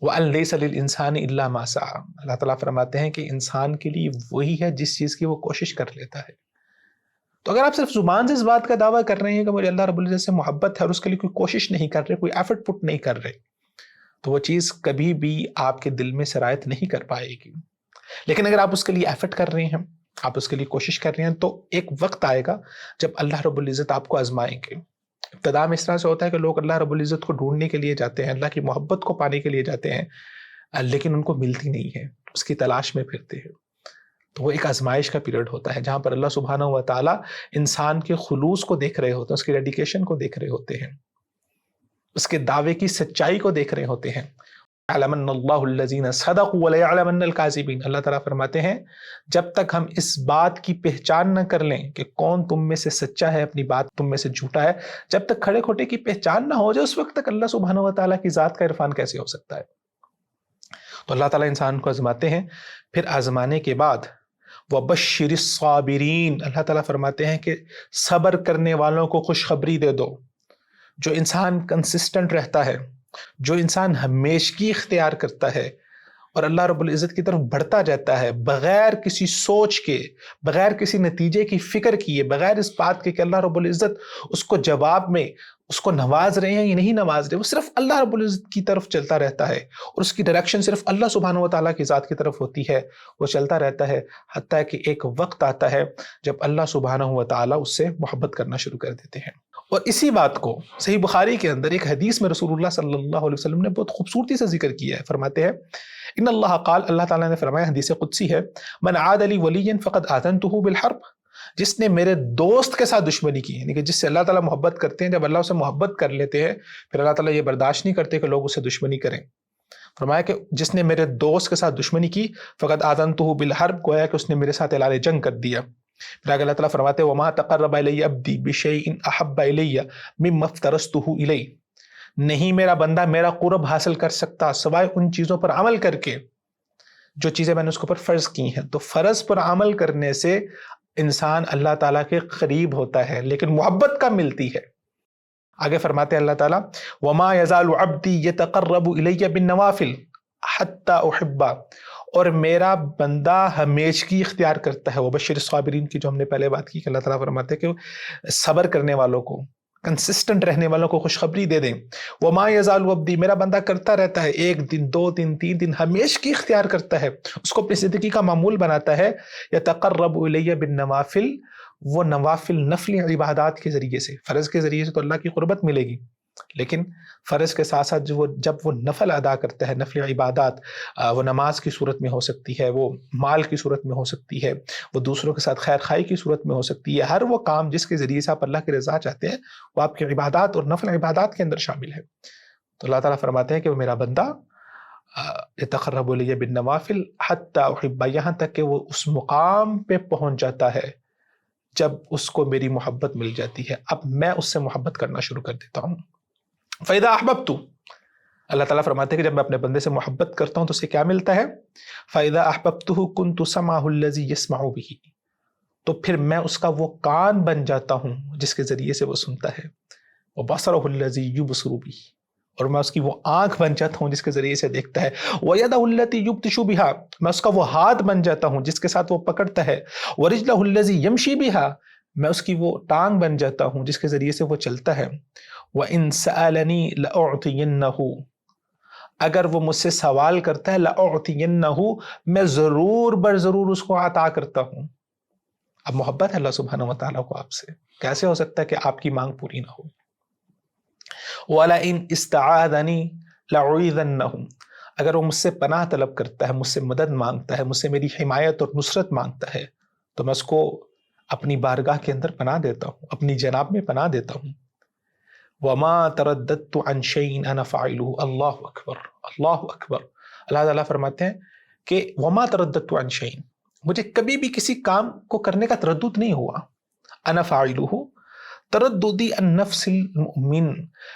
وَأَن لَيْسَ لِلْإِنسَانِ إِلَّا مَا سَعَى، اللہ تعالیٰ فرماتے ہیں کہ انسان کے لیے وہی ہے جس چیز کی وہ کوشش کر لیتا ہے۔ تو اگر آپ صرف زبان سے اس بات کا دعویٰ کر رہے ہیں کہ مجھے اللہ رب العزت سے محبت ہے اور اس کے لیے کوئی کوشش نہیں کر رہے، کوئی ایفرٹ پٹ نہیں کر رہے، تو وہ چیز کبھی بھی آپ کے دل میں سرایت نہیں کر پائے گی۔ لیکن اگر آپ اس کے لیے ایفرٹ کر رہے ہیں، آپ اس کے لیے کوشش کر رہے ہیں، تو ایک وقت آئے گا جب اللہ رب العزت آپ کو آزمائیں گے۔ ابتدا میں اس طرح سے ہوتا ہے کہ لوگ اللہ رب العزت کو ڈھونڈنے کے لیے جاتے ہیں، اللہ کی محبت کو پانے کے لیے جاتے ہیں، لیکن ان کو ملتی نہیں ہے، اس کی تلاش میں پھرتے ہیں۔ تو وہ ایک آزمائش کا پیریڈ ہوتا ہے جہاں پر اللہ سبحانہ و تعالیٰ انسان کے خلوص کو دیکھ رہے ہوتے ہیں، اس کی ڈیڈیکیشن کو دیکھ رہے ہوتے ہیں، اس کے دعوے کی سچائی کو دیکھ رہے ہوتے ہیں۔ يَعْلَمَنَّ اللَّهُ الَّذِينَ صَدَقُوا وَلَيَعْلَمَنَّ الْكَاذِبِينَ، اللہ تعالیٰ فرماتے ہیں جب تک ہم اس بات کی پہچان نہ کر لیں کہ کون تم میں سے سچا ہے، اپنی بات تم میں سے جھوٹا ہے، جب تک کھڑے کھوٹے کی پہچان نہ ہو جائے، اس وقت تک اللہ سبحانہ و تعالیٰ کی ذات کا عرفان کیسے ہو سکتا ہے؟ تو اللہ تعالیٰ انسان کو آزماتے ہیں، پھر آزمانے کے بعد وَبَشِّرِ الصَّابِرِينَ، اللہ تعالیٰ فرماتے ہیں کہ صبر کرنے والوں کو خوشخبری دے دو۔ جو انسان کنسسٹنٹ رہتا ہے، جو انسان ہمیشگی اختیار کرتا ہے اور اللہ رب العزت کی طرف بڑھتا جاتا ہے بغیر کسی سوچ کے، بغیر کسی نتیجے کی فکر کیے، بغیر اس بات کے کہ اللہ رب العزت اس کو جواب میں اس کو نواز رہے ہیں یا نہیں نواز رہے، وہ صرف اللہ رب العزت کی طرف چلتا رہتا ہے اور اس کی ڈائریکشن صرف اللہ سبحانہ و تعالیٰ کی ذات کی طرف ہوتی ہے، وہ چلتا رہتا ہے حتیٰ کہ ایک وقت آتا ہے جب اللہ سبحانہ و تعالیٰ اس سے محبت کرنا شروع کر دیتے ہیں۔ اور اسی بات کو صحیح بخاری کے اندر ایک حدیث میں رسول اللہ صلی اللہ علیہ وسلم نے بہت خوبصورتی سے ذکر کیا ہے۔ فرماتے ہیں ان اللہ قال، اللہ تعالیٰ نے فرمایا، حدیث قدسی ہے، من عاد لی ولیا فقد آذنتہ بالحرب، جس نے میرے دوست کے ساتھ دشمنی کی، یعنی کہ جس سے اللہ تعالیٰ محبت کرتے ہیں، جب اللہ اسے محبت کر لیتے ہیں پھر اللہ تعالیٰ یہ برداشت نہیں کرتے کہ لوگ اسے دشمنی کریں۔ فرمایا کہ جس نے میرے دوست کے ساتھ دشمنی کی فقد آذنتہ بالحرب، گویا کہ اس نے میرے ساتھ اعلان جنگ کر دیا۔ پھر آگے اللہ تعالیٰ فرماتے ہیں وما تقرب الی عبدی بشیء احب الی مما افترضته الیہ، نہیں میرا بندہ میرا قرب حاصل کر سکتا سوائے ان چیزوں پر عمل کر کے جو چیزیں میں نے اس کے اوپر فرض کی ہیں۔ تو فرض پر عمل کرنے سے انسان اللہ تعالیٰ کے قریب ہوتا ہے، لیکن محبت کب ملتی ہے؟ آگے فرماتے ہیں اللہ تعالیٰ وما یزال عبدی یتقرب الی بالنوافل حتی احبہ، اور میرا بندہ ہمیشگی اختیار کرتا ہے، وبشر الصابرین کی جو ہم نے پہلے بات کی کہ اللہ تعالیٰ فرماتے ہیں کہ صبر کرنے والوں کو، کنسسٹنٹ رہنے والوں کو خوشخبری دے دیں۔ وما یزال عبدی، میرا بندہ کرتا رہتا ہے، ایک دن، دو دن، تین دن، ہمیشگی اختیار کرتا ہے، اس کو اپنی زندگی کا معمول بناتا ہے۔ یتقرب الی بالنوافل، وہ نوافل نفلی عبادات کے ذریعے سے، فرض کے ذریعے سے تو اللہ کی قربت ملے گی، لیکن فرض کے ساتھ ساتھ جب وہ نفل ادا کرتا ہے، نفل عبادات، وہ نماز کی صورت میں ہو سکتی ہے، وہ مال کی صورت میں ہو سکتی ہے، وہ دوسروں کے ساتھ خیر خواہی کی صورت میں ہو سکتی ہے، ہر وہ کام جس کے ذریعے سے آپ اللہ کی رضا چاہتے ہیں وہ آپ کی عبادات اور نفل عبادات کے اندر شامل ہے۔ تو اللہ تعالیٰ فرماتے ہیں کہ وہ میرا بندہ یتقرب الی بالنوافل حتی احبہ، یہاں تک کہ وہ اس مقام پہ پہنچ جاتا ہے جب اس کو میری محبت مل جاتی ہے، اب میں اس سے محبت کرنا شروع کر دیتا ہوں۔ فَإِذَا أَحْبَبْتُ، اللہ تعالیٰ فرماتے ہیں کہ جب میں اپنے بندے سے محبت کرتا ہوں تو اسے کیا ملتا ہے؟ فَإِذَا أَحْبَبْتُهُ كُنْتُ سَمْعَهُ الَّذِي يَسْمَعُ بِهِ، تو پھر میں اس کا وہ کان بن جاتا ہوں جس کے ذریعے سے وہ سنتا ہے، وَبَصَرَهُ الَّذِي يُبْصِرُ بِهِ، اور میں اس کی وہ آنکھ بن جاتا ہوں جس کے ذریعے سے دیکھتا ہے، وَيَدَهُ الَّتِي يُبْطِشُ بِهَا، میں اس کا وہ ہاتھ بن جاتا ہوں جس کے ساتھ وہ پکڑتا ہے، وَرِجْلَهُ الَّذِي يَمْشِي بِهَا، میں اس کی وہ ٹانگ بن جاتا ہوں جس کے ذریعے سے وہ چلتا ہے، وَإِن سَأَلَنِي لَأُعْطِيَنَّهُ، اگر وہ مجھ سے سوال کرتا ہے لَأُعْطِيَنَّهُ، میں ضرور بر ضرور اس کو عطا کرتا ہوں۔ اب محبت ہے اللہ سبحانہ و تعالیٰ کو آپ سے، کیسے ہو سکتا ہے کہ آپ کی مانگ پوری نہ ہو؟ وَلَئِنْ اسْتَعَاذَنِي لَأُعِيذَنَّهُ، اگر وہ مجھ سے پناہ طلب کرتا ہے، مجھ سے مدد مانگتا ہے، مجھ سے میری حمایت اور نصرت مانگتا ہے، تو میں اس کو اپنی بارگاہ کے اندر پناہ دیتا ہوں، اپنی جناب میں پناہ دیتا ہوں۔ وما ترددت عن شيء انا فاعله، اللہ اکبر، اللہ اکبر، اللہ تعالیٰ فرماتے ہیں کہ وما ترددت عن شيء، مجھے کبھی بھی کسی کام کو کرنے کا تردد نہیں ہوا، انا فاعله، ترددی عن نفس المؤمن،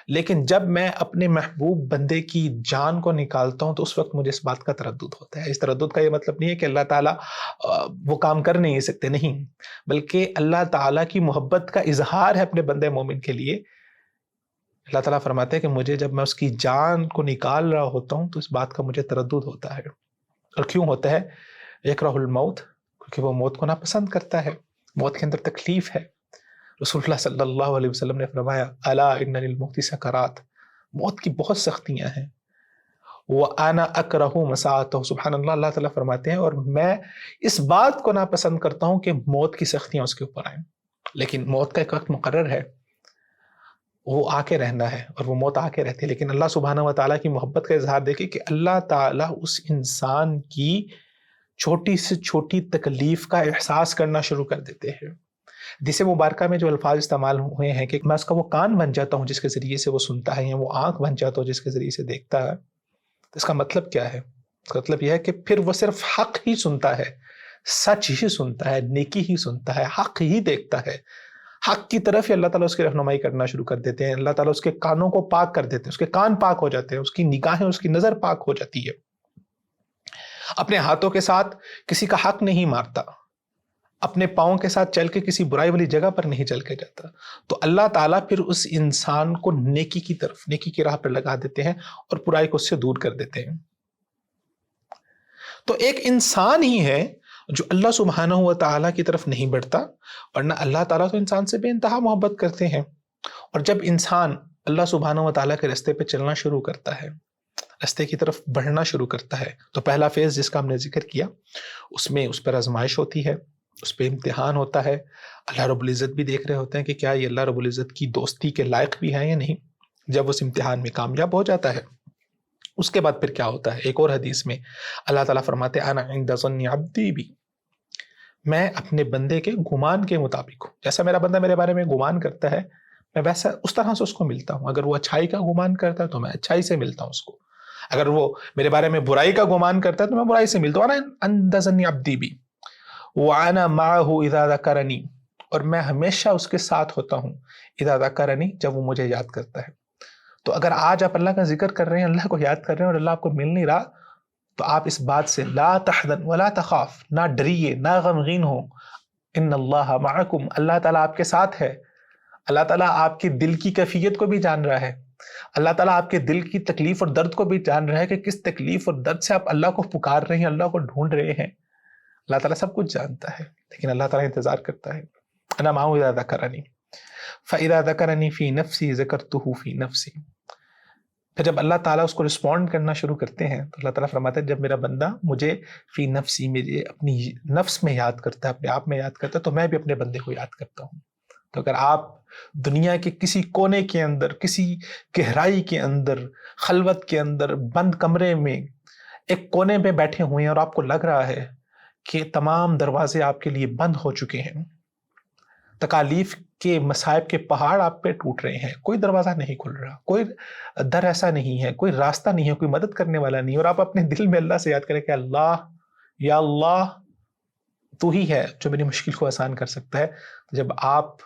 لیکن جب میں اپنے محبوب بندے کی جان کو نکالتا ہوں تو اس وقت مجھے اس بات کا تردد ہوتا ہے۔ اس تردد کا یہ مطلب نہیں ہے کہ اللہ تعالیٰ وہ کام کر نہیں سکتے، نہیں، بلکہ اللہ تعالیٰ کی محبت کا اظہار ہے اپنے بندے مومن کے لیے اللہ تعالیٰ فرماتے ہیں کہ مجھے جب میں اس کی جان کو نکال رہا ہوتا ہوں تو اس بات کا مجھے تردد ہوتا ہے. اور کیوں ہوتا ہے؟ یکرہ الموت، کیونکہ وہ موت کو ناپسند کرتا ہے، موت کے اندر تکلیف ہے. رسول اللہ صلی اللہ علیہ وسلم نے فرمایا الا ان للموت سکرات، موت کی بہت سختیاں ہیں. وَأَنَا أَكْرَهُ مَسَاءَتَهُ، سبحان اللہ، اللہ تعالیٰ فرماتے ہیں اور میں اس بات کو ناپسند کرتا ہوں کہ موت کی سختیاں اس کے اوپر آئیں. لیکن موت کا ایک وقت مقرر ہے، وہ آ کے رہنا ہے اور وہ موت آ کے رہتی ہے. لیکن اللہ سبحانہ و تعالیٰ کی محبت کا اظہار دیکھیں کہ اللہ تعالیٰ اس انسان کی چھوٹی سے چھوٹی تکلیف کا احساس کرنا شروع کر دیتے ہیں. حدیث مبارکہ میں جو الفاظ استعمال ہوئے ہیں کہ میں اس کا وہ کان بن جاتا ہوں جس کے ذریعے سے وہ سنتا ہے، یا وہ آنکھ بن جاتا ہوں جس کے ذریعے سے دیکھتا ہے. تو اس کا مطلب کیا ہے؟ اس کا مطلب یہ ہے کہ پھر وہ صرف حق ہی سنتا ہے، سچ ہی سنتا ہے، نیکی ہی سنتا ہے، حق ہی دیکھتا ہے. حق کی طرف ہی اللہ تعالیٰ اس کی رہنمائی کرنا شروع کر دیتے ہیں. اللہ تعالیٰ اس کے کانوں کو پاک کر دیتے ہیں، اس کے کان پاک ہو جاتے ہیں، اس کی نگاہیں، اس کی نظر پاک ہو جاتی ہے. اپنے ہاتھوں کے ساتھ کسی کا حق نہیں مارتا، اپنے پاؤں کے ساتھ چل کے کسی برائی والی جگہ پر نہیں چل کے جاتا. تو اللہ تعالیٰ پھر اس انسان کو نیکی کی طرف، نیکی کی راہ پر لگا دیتے ہیں اور برائی کو اس سے دور کر دیتے ہیں. تو ایک انسان ہی ہے جو اللہ سبحانہ و تعالیٰ کی طرف نہیں بڑھتا، ورنہ اللہ تعالیٰ تو انسان سے بے انتہا محبت کرتے ہیں. اور جب انسان اللہ سبحانہ و تعالیٰ کے راستے پہ چلنا شروع کرتا ہے، راستے کی طرف بڑھنا شروع کرتا ہے، تو پہلا فیز جس کا ہم نے ذکر کیا، اس میں اس پر آزمائش ہوتی ہے، اس پہ امتحان ہوتا ہے. اللہ رب العزت بھی دیکھ رہے ہوتے ہیں کہ کیا یہ اللہ رب العزت کی دوستی کے لائق بھی ہے یا نہیں. جب اس امتحان میں کامیاب ہو جاتا ہے، اس کے بعد پھر کیا ہوتا ہے؟ ایک اور حدیث میں اللہ تعالیٰ فرماتے ہیں انا عند ظن عبدی بی، میں اپنے بندے کے گمان کے مطابق ہوں. جیسا میرا بندہ میرے بارے میں گمان کرتا ہے، میں ویسا اس طرح سے اس کو ملتا ہوں. اگر وہ اچھائی کا گمان کرتا ہے تو میں اچھائی سے ملتا ہوں اس کو، اگر وہ میرے بارے میں برائی کا گمان کرتا ہے تو میں برائی سے ملتا ہوں. انا عند ظن عبدی بی وَأَنَا مَعَهُ إِذَا ذَكَرَنِي، اور میں ہمیشہ اس کے ساتھ ہوتا ہوں اِذَا ذَكَرَنِي، جب وہ مجھے یاد کرتا ہے. تو اگر آج آپ اللہ کا ذکر کر رہے ہیں، اللہ کو یاد کر رہے ہیں اور اللہ آپ کو مل نہیں رہا، تو آپ اس بات سے لا تحزن ولا تخاف، نہ ڈریے نہ غمگین ہو. ان اللہ معکم، اللہ تعالیٰ آپ کے ساتھ ہے. اللہ تعالیٰ آپ کے دل کی کیفیت کو بھی جان رہا ہے. اللہ تعالیٰ آپ کے دل کی تکلیف اور درد کو بھی جان رہا ہے کہ کس تکلیف اور درد سے آپ اللہ کو پکار رہے ہیں، اللہ کو ڈھونڈ رہے ہیں. اللہ تعالیٰ سب کچھ جانتا ہے، لیکن اللہ تعالیٰ انتظار کرتا ہے. انا معه اذا ذکرنی فاذا ذکرنی فی نفسی ذکرتہ فی نفسی. پھر جب اللہ تعالیٰ اس کو رسپونڈ کرنا شروع کرتے ہیں تو اللہ تعالیٰ فرماتا ہے جب میرا بندہ مجھے فی نفسی، میرے اپنی نفس میں یاد کرتا ہے، اپنے آپ میں یاد کرتا ہے، تو میں بھی اپنے بندے کو یاد کرتا ہوں. تو اگر آپ دنیا کے کسی کونے کے اندر، کسی گہرائی کے اندر، خلوت کے اندر، بند کمرے میں ایک کونے پہ بیٹھے ہوئے ہیں اور آپ کو لگ رہا ہے کہ تمام دروازے آپ کے لیے بند ہو چکے ہیں، تکالیف کے مصائب کے پہاڑ آپ پہ ٹوٹ رہے ہیں، کوئی دروازہ نہیں کھل رہا، کوئی در ایسا نہیں ہے، کوئی راستہ نہیں ہے، کوئی مدد کرنے والا نہیں، اور آپ اپنے دل میں اللہ سے یاد کریں کہ اللہ، یا اللہ، تو ہی ہے جو میری مشکل کو آسان کر سکتا ہے. جب آپ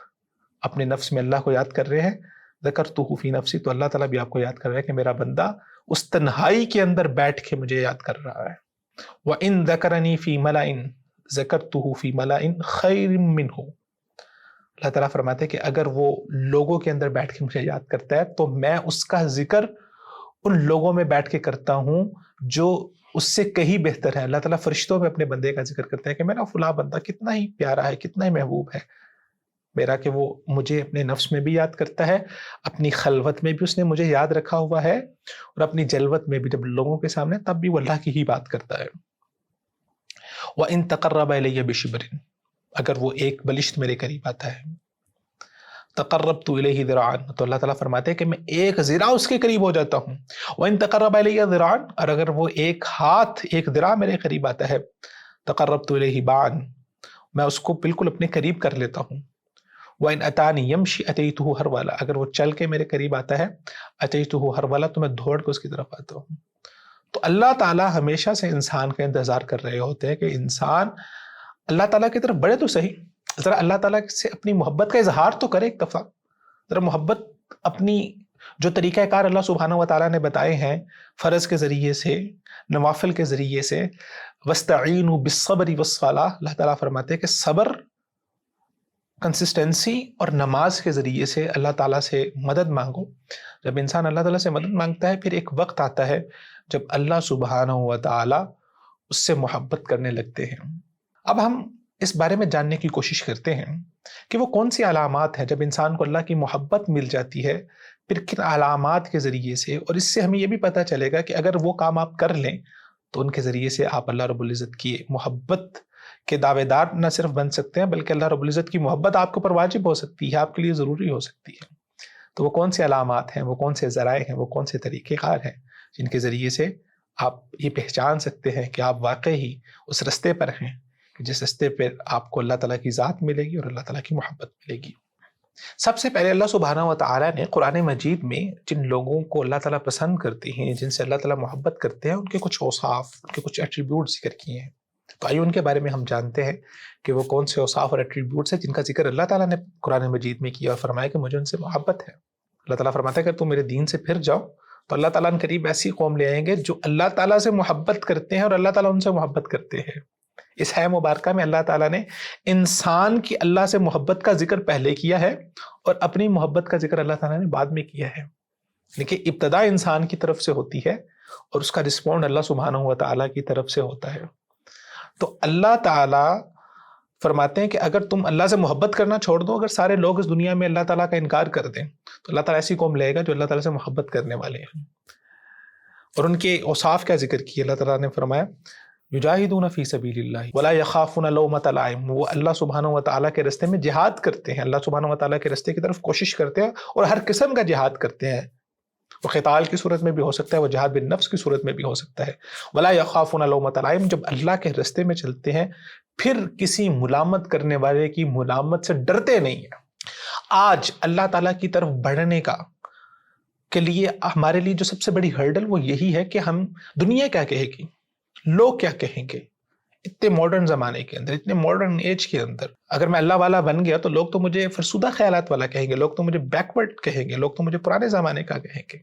اپنے نفس میں اللہ کو یاد کر رہے ہیں، ذکرتہ فی نفسی، تو اللہ تعالیٰ بھی آپ کو یاد کر رہا ہے کہ میرا بندہ اس تنہائی کے اندر بیٹھ کے مجھے یاد کر رہا ہے. وَإِن ذَكَرَنِي فِي مَلَئٍ ذَكَرْتُهُ فِي مَلَئٍ خَيْرٍ مِّنْهُ. اللہ تعالیٰ فرماتے ہیں کہ اگر وہ لوگوں کے اندر بیٹھ کے مجھے یاد کرتا ہے تو میں اس کا ذکر ان لوگوں میں بیٹھ کے کرتا ہوں جو اس سے کہیں بہتر ہے. اللہ تعالیٰ فرشتوں میں اپنے بندے کا ذکر کرتا ہے کہ میرا فلاں بندہ کتنا ہی پیارا ہے، کتنا ہی محبوب ہے میرا، کہ وہ مجھے اپنے نفس میں بھی یاد کرتا ہے، اپنی خلوت میں بھی اس نے مجھے یاد رکھا ہوا ہے، اور اپنی جلوت میں بھی جب لوگوں کے سامنے تب بھی وہ اللہ کی ہی بات کرتا ہے. وَإِن تَقَرَّبَ إِلَيَّ بِشِبْرٍ، اگر وہ ایک بلشت میرے قریب آتا ہے، تقربت الیہ ذراعا، تو اللہ تعالیٰ فرماتے ہیں کہ میں ایک ذراع اس کے قریب ہو جاتا ہوں. وَإِن تَقَرَّبَ إِلَيَّ ذراعا، اور اگر وہ ایک ہاتھ، ایک ذراع میرے قریب آتا ہے، تقربت الیہ باعا، میں اس کو بالکل اپنے قریب کر لیتا ہوں. وَإِنْ أَتَانِي يَمْشِي أَتَيْتُهُ هَرْوَلًا، اگر وہ چل کے میرے قریب آتا ہے، أَتَيْتُهُ هَرْوَلًا، تو میں دوڑ کے اس کی طرف آتا ہوں. تو اللہ تعالیٰ ہمیشہ سے انسان کا انتظار کر رہے ہوتے ہیں کہ انسان اللہ تعالیٰ کی طرف بڑھے تو صحیح، ذرا اللہ تعالیٰ سے اپنی محبت کا اظہار تو کرے ایک دفعہ، ذرا محبت اپنی جو طریقہ کار اللہ سبحانہ و تعالیٰ نے بتائے ہیں، فرض کے ذریعے سے، نوافل کے ذریعے سے، وَاسْتَعِینُوا بِالصَّبْرِ وَالصَّلَاةِ، اللہ تعالیٰ فرماتے ہیں کہ صبر کنسسٹنسی اور نماز کے ذریعے سے اللہ تعالیٰ سے مدد مانگو. جب انسان اللہ تعالیٰ سے مدد مانگتا ہے پھر ایک وقت آتا ہے جب اللہ سبحانہ و تعالیٰ اس سے محبت کرنے لگتے ہیں. اب ہم اس بارے میں جاننے کی کوشش کرتے ہیں کہ وہ کون سی علامات ہیں جب انسان کو اللہ کی محبت مل جاتی ہے، پھر کن علامات کے ذریعے سے، اور اس سے ہمیں یہ بھی پتہ چلے گا کہ اگر وہ کام آپ کر لیں تو ان کے ذریعے سے آپ اللہ رب العزت کی محبت کے دعوے دار نہ صرف بن سکتے ہیں بلکہ اللہ رب العزت کی محبت آپ کے اوپر واجب ہو سکتی ہے، آپ کے لیے ضروری ہو سکتی ہے. تو وہ کون سے علامات ہیں، وہ کون سے ذرائع ہیں، وہ کون سے طریقہ کار ہیں جن کے ذریعے سے آپ یہ پہچان سکتے ہیں کہ آپ واقعی اس رستے پر ہیں جس رستے پر آپ کو اللہ تعالیٰ کی ذات ملے گی اور اللہ تعالیٰ کی محبت ملے گی. سب سے پہلے اللہ سبحانہ و تعالیٰ نے قرآن مجید میں جن لوگوں کو اللہ تعالیٰ پسند کرتے ہیں، جن سے اللہ تعالیٰ محبت کرتے ہیں، ان کے کچھ اوصاف، ان کے کچھ ایٹریبیوٹ ذکر کیے ہیں. تو آئیے ان کے بارے میں ہم جانتے ہیں کہ وہ کون سے اوصاف اور ایٹریبیوٹس ہیں جن کا ذکر اللہ تعالیٰ نے قرآن مجید میں کیا اور فرمایا کہ مجھے ان سے محبت ہے. اللہ تعالیٰ فرماتا ہے کہ تم میرے دین سے پھر جاؤ تو اللہ تعالیٰ ان قریب ایسی قوم لے آئیں گے جو اللہ تعالیٰ سے محبت کرتے ہیں اور اللہ تعالیٰ ان سے محبت کرتے ہیں. اس ہے مبارکہ میں اللہ تعالیٰ نے انسان کی اللہ سے محبت کا ذکر پہلے کیا ہے اور اپنی محبت کا ذکر اللہ تعالیٰ نے بعد میں کیا ہے. لیکن ابتدا انسان کی طرف سے ہوتی ہے اور اس کا رسپونڈ اللہ سبحانہ و تعالیٰ کی طرف سے ہوتا ہے. تو اللہ تعالیٰ فرماتے ہیں کہ اگر تم اللہ سے محبت کرنا چھوڑ دو، اگر سارے لوگ اس دنیا میں اللہ تعالیٰ کا انکار کر دیں تو اللہ تعالیٰ ایسی قوم لے گا جو اللہ تعالیٰ سے محبت کرنے والے ہیں. اور ان کے اوصاف کیا ذکر کیے؟ اللہ تعالیٰ نے فرمایا یجاہدون فی سبیل اللہ ولا یخافون لومۃ لائم. وہ اللہ سبحانہ و تعالیٰ کے راستے میں جہاد کرتے ہیں، اللہ سبحانہ و تعالیٰ کے راستے کی طرف کوشش کرتے ہیں اور ہر قسم کا جہاد کرتے ہیں. وہ قتال کی صورت میں بھی ہو سکتا ہے، وہ جہاد بالنفس کی صورت میں بھی ہو سکتا ہے. ولا یخافون لومۃ لائم. جب اللہ کے راستے میں چلتے ہیں پھر کسی ملامت کرنے والے کی ملامت سے ڈرتے نہیں ہیں. آج اللہ تعالیٰ کی طرف بڑھنے کے لیے ہمارے لیے جو سب سے بڑی ہرڈل وہ یہی ہے کہ ہم دنیا کیا کہے گی، لوگ کیا کہیں گے. اتنے ماڈرن زمانے کے اندر، اتنے ماڈرن ایج کے اندر اگر میں اللہ والا بن گیا تو لوگ تو مجھے فرسودہ خیالات والا کہیں گے، لوگ تو مجھے بیکورڈ کہیں گے، لوگ تو مجھے پرانے زمانے کا کہیں گے.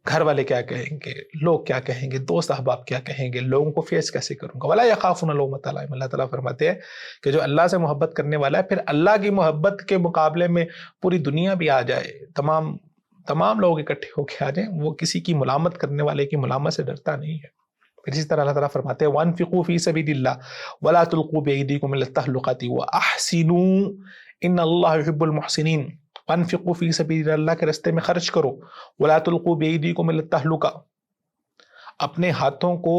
گھر والے کیا کہیں گے، لوگ کیا کہیں گے، دوست احباب کیا کہیں گے، لوگوں کو فیس کیسے کروں گا. ولا یخافون لومۃ لائم. اللہ تعالیٰ فرماتے ہیں کہ جو اللہ سے محبت کرنے والا ہے پھر اللہ کی محبت کے مقابلے میں پوری دنیا بھی آ جائے، تمام لوگ اکٹھے ہو کے آ جائیں، وہ کسی کی ملامت کرنے والے کی ملامت سے ڈرتا نہیں ہے. پھر اسی طرح اللہ تعالیٰ فرماتے ہیں وَأَنفِقُوا فِي سَبِيلِ اللَّهِ وَلَا تُلْقُوا بِأَيْدِيكُمْ إِلَى التَّهْلُكَةِ وَأَحْسِنُوا إِنَّ اللَّهَ يُحِبُّ الْمُحْسِنِينَ. وَأَنفِقُوا فِي سَبِيلِ اللہ کے راستے میں خرچ کرو. وَلَا تُلْقُوا بِأَيْدِيكُمْ إِلَى التَّهْلُكَةِ. اپنے ہاتھوں کو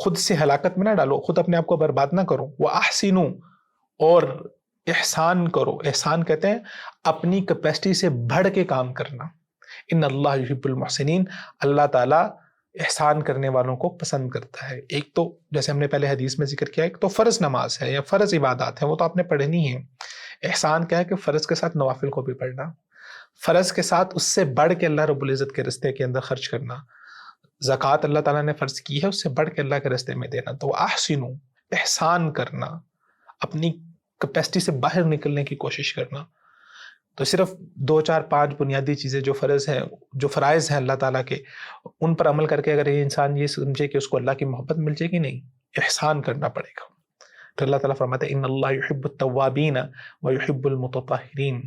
خود سے ہلاکت میں نہ ڈالو، خود اپنے آپ کو برباد نہ کرو. وَأَحْسِنُوا. اور احسان کرو. احسان کہتے ہیں اپنی کیپیسٹی سے بڑھ کے کام کرنا. ان اللہ یحب المحسنین. اللہ تعالیٰ احسان کرنے والوں کو پسند کرتا ہے. ایک تو جیسے ہم نے پہلے حدیث میں ذکر کیا، ایک تو فرض نماز ہے یا فرض عبادات ہیں، وہ تو آپ نے پڑھنی ہے. احسان کیا ہے کہ فرض کے ساتھ نوافل کو بھی پڑھنا، فرض کے ساتھ اس سے بڑھ کے اللہ رب العزت کے راستے کے اندر خرچ کرنا. زکوٰۃ اللہ تعالیٰ نے فرض کی ہے، اس سے بڑھ کے اللہ کے راستے میں دینا. تو احسنو، احسان کرنا، اپنی کیپیسٹی سے باہر نکلنے کی کوشش کرنا. تو صرف 2 4 5 بنیادی چیزیں جو فرض ہیں، جو فرائض ہیں اللہ تعالیٰ کے، ان پر عمل کر کے اگر یہ انسان یہ سمجھے کہ اس کو اللہ کی محبت مل جائے گی، نہیں، احسان کرنا پڑے گا. تو اللہ تعالیٰ فرماتے ہیں ان اللہ یحب التوابین ویحب المتطہرین.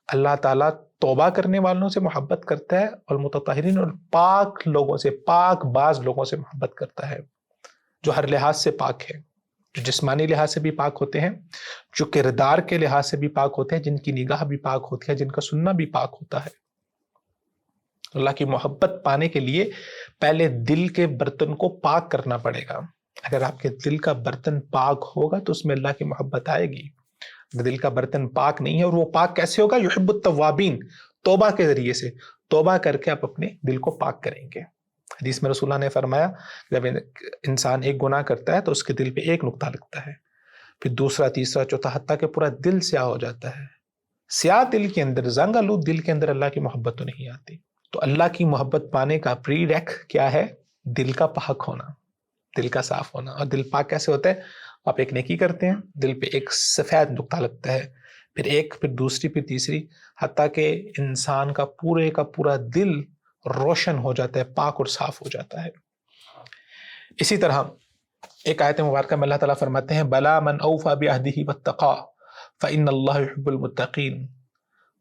اللہ تعالیٰ توبہ کرنے والوں سے محبت کرتا ہے اور متطہرین اور پاک لوگوں سے، پاک باز لوگوں سے محبت کرتا ہے، جو ہر لحاظ سے پاک ہے، جو جسمانی لحاظ سے بھی پاک ہوتے ہیں، جو کردار کے لحاظ سے بھی پاک ہوتے ہیں، جن کی نگاہ بھی پاک ہوتی ہے، جن کا سننا بھی پاک ہوتا ہے. اللہ کی محبت پانے کے لیے پہلے دل کے برتن کو پاک کرنا پڑے گا. اگر آپ کے دل کا برتن پاک ہوگا تو اس میں اللہ کی محبت آئے گی. اگر دل کا برتن پاک نہیں ہے، اور وہ پاک کیسے ہوگا؟ یحب التوابین، توبہ کے ذریعے سے. توبہ کر کے آپ اپنے دل کو پاک کریں گے. حدیث میں رسول اللہ نے فرمایا جب انسان ایک گناہ کرتا ہے تو اس کے دل پہ ایک نقطہ لگتا ہے، پھر دوسرا، تیسرا، چوتھا، حتیٰ کہ پورا دل سیاہ ہو جاتا ہے. سیاہ دل کے اندر، زنگ آلود دل کے اندر اللہ کی محبت تو نہیں آتی. تو اللہ کی محبت پانے کا پری ریک کیا ہے؟ دل کا پاک ہونا، دل کا صاف ہونا. اور دل پاک کیسے ہوتا ہے؟ آپ ایک نیکی کرتے ہیں، دل پہ ایک سفید نقطہ لگتا ہے، پھر ایک، پھر دوسری، پھر تیسری، حتیٰ کہ انسان کا پورا دل روشن ہو جاتا ہے، پاک اور صاف ہو جاتا ہے. اسی طرح ایک آیت مبارکہ میں اللہ تعالیٰ فرماتے ہیں بلا من اوفا بعہدہ واتقا فإن اللہ يحب المتقین.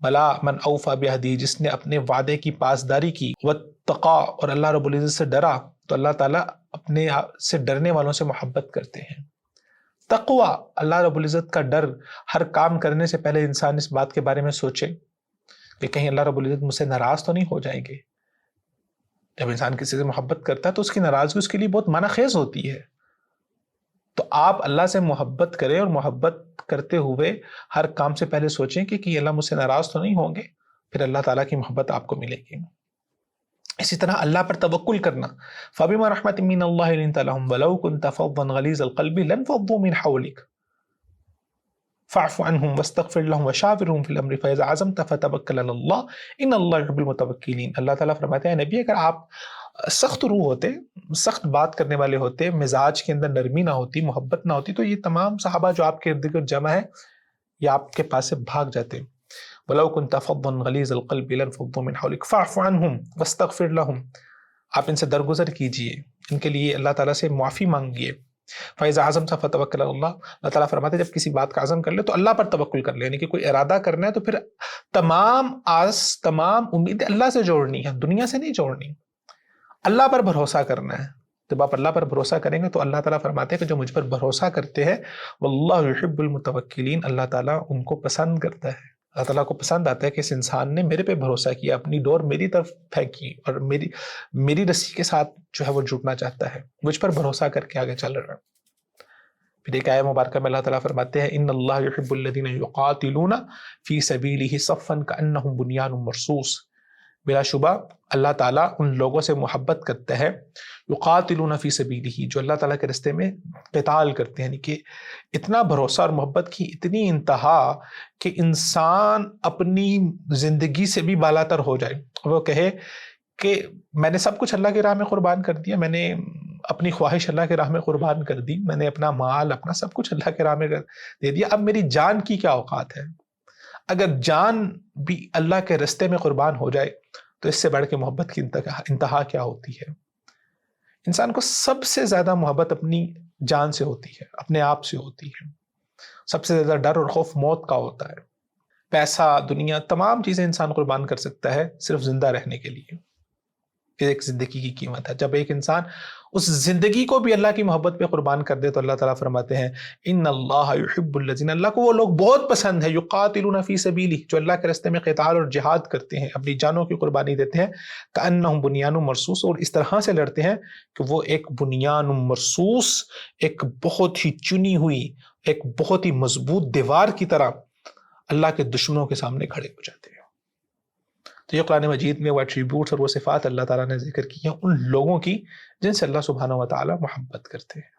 بلا من اوفا بعہدہ، جس نے اپنے وعدے کی پاسداری کی، واتقا اور اللہ رب العزت سے ڈرا، تو اللہ تعالیٰ اپنے سے ڈرنے والوں سے محبت کرتے ہیں. تقوی، اللہ رب العزت کا ڈر. ہر کام کرنے سے پہلے انسان اس بات کے بارے میں سوچے کہ کہیں اللہ رب العزت مجھ سے ناراض تو نہیں ہو جائیں گے. جب انسان کسی سے محبت کرتا ہے تو اس کی ناراضگی اس کے لیے بہت معنی خیز ہوتی ہے. تو آپ اللہ سے محبت کریں اور محبت کرتے ہوئے ہر کام سے پہلے سوچیں کہ اللہ مجھ سے ناراض تو نہیں ہوں گے، پھر اللہ تعالیٰ کی محبت آپ کو ملے گی. اسی طرح اللہ پر توکل کرنا. فَبِمَا رَحْمَةٍ مِّنَ اللَّهِ لِنتَ لَهُمْ وَلَوْ كُنْتَ فَظًّا غَلِيظَ الْقَلْبِ لَانفَضُّوا مِنْ حَوْلِكَ فَاعْفُ عَنْهُمْ وَاسْتَغْفِرْ لَهُمْ وَشَاوِرْهُمْ فِي الْأَمْرِ فَإِذَا عَزَمْتَ فَتَوَكَّلْ عَلَى اللَّهِ إِنَّ اللَّهَ يُحِبُّ الْمُتَوَكِّلِينَ. اللہ تعالیٰ فرماتے ہیں نبی، اگر آپ سخت روح ہوتے، سخت بات کرنے والے ہوتے، مزاج کے اندر نرمی نہ ہوتی، محبت نہ ہوتی، تو یہ تمام صحابہ جو آپ کے ارد گرد جمع ہے یہ آپ کے پاس سے بھاگ جاتے. وَلَوْ كُنْتَ فَظًّا غَلِيظَ الْقَلْبِ لَانفَضُّوا مِنْ حَوْلِكَ فَاعْفُ عَنْهُمْ وَاسْتَغْفِرْ لَهُمْ. آپ ان سے درگزر کیجئے، ان کے لیے اللہ تعالیٰ سے معافی مانگیے. فَإِذَا عَزَمْتَ فَتَوَكَّلْ عَلَى اللَّهِ. اللہ تعالیٰ فرماتے ہیں جب کسی بات کا عزم کر لے تو اللہ پر توکل کر لے، یعنی کہ کوئی ارادہ کرنا ہے تو پھر تمام آس، تمام امیدیں اللہ سے جوڑنی ہے، دنیا سے نہیں جوڑنی. اللہ پر بھروسہ کرنا ہے. جب آپ اللہ پر بھروسہ کریں گے تو اللہ تعالیٰ فرماتے ہیں کہ جو مجھ پر بھروسہ کرتے ہیں واللہ یحب المتوکلین، اللہ تعالیٰ ان کو پسند کرتا ہے. اللہ تعالیٰ کو پسند آتا ہے کہ اس انسان نے میرے پہ بھروسہ کیا، اپنی ڈور میری طرف پھینکی اور میری رسی کے ساتھ جو ہے وہ جھوٹنا چاہتا ہے، مجھ پر بھروسہ کر کے آگے چل رہا ہے. پھر ایک آیت مبارکہ میں اللہ تعالیٰ فرماتے ہیں ان اللہ یحب الذین یقاتلون فی سبیلہ صفا کأنہم بنیان مرصوص. بلا شبہ اللہ تعالیٰ ان لوگوں سے محبت کرتا ہے یقاتلون فی سبیلہ، جو اللہ تعالیٰ کے راستے میں قتال کرتے ہیں. یعنی کہ اتنا بھروسہ اور محبت کی اتنی انتہا کہ انسان اپنی زندگی سے بھی بالاتر ہو جائے. وہ کہے کہ میں نے سب کچھ اللہ کی راہ میں قربان کر دیا، میں نے اپنی خواہش اللہ کی راہ میں قربان کر دی، میں نے اپنا مال، اپنا سب کچھ اللہ کی راہ میں دے دیا، اب میری جان کی کیا اوقات ہے. اگر جان بھی اللہ کے راستے میں قربان ہو جائے تو اس سے بڑھ کے محبت کی انتہا کیا ہوتی ہے. انسان کو سب سے زیادہ محبت اپنی جان سے ہوتی ہے، اپنے آپ سے ہوتی ہے. سب سے زیادہ ڈر اور خوف موت کا ہوتا ہے. پیسہ، دنیا، تمام چیزیں انسان قربان کر سکتا ہے صرف زندہ رہنے کے لیے. ایک زندگی کی قیمت ہے. جب ایک انسان اس زندگی کو بھی اللہ کی محبت پہ قربان کر دے تو اللہ تعالیٰ فرماتے ہیں ان اللہ یحب الذین، اللہ کو وہ لوگ بہت پسند ہے یقاتلون فی سبیلہ، جو اللہ کے راستے میں قتال اور جہاد کرتے ہیں، اپنی جانوں کی قربانی دیتے ہیں. کأنہم بنیان مرصوص، اور اس طرح سے لڑتے ہیں کہ وہ ایک بنیان مرصوص، ایک بہت ہی چنی ہوئی، ایک بہت ہی مضبوط دیوار کی طرح اللہ کے دشمنوں کے سامنے کھڑے ہو جاتے ہیں. تو یہ قرآن مجید میں وہ ایٹریبیوٹس اور وہ صفات اللہ تعالیٰ نے ذکر کی ہیں ان لوگوں کی جن سے اللہ سبحانہ و تعالیٰ محبت کرتے ہیں.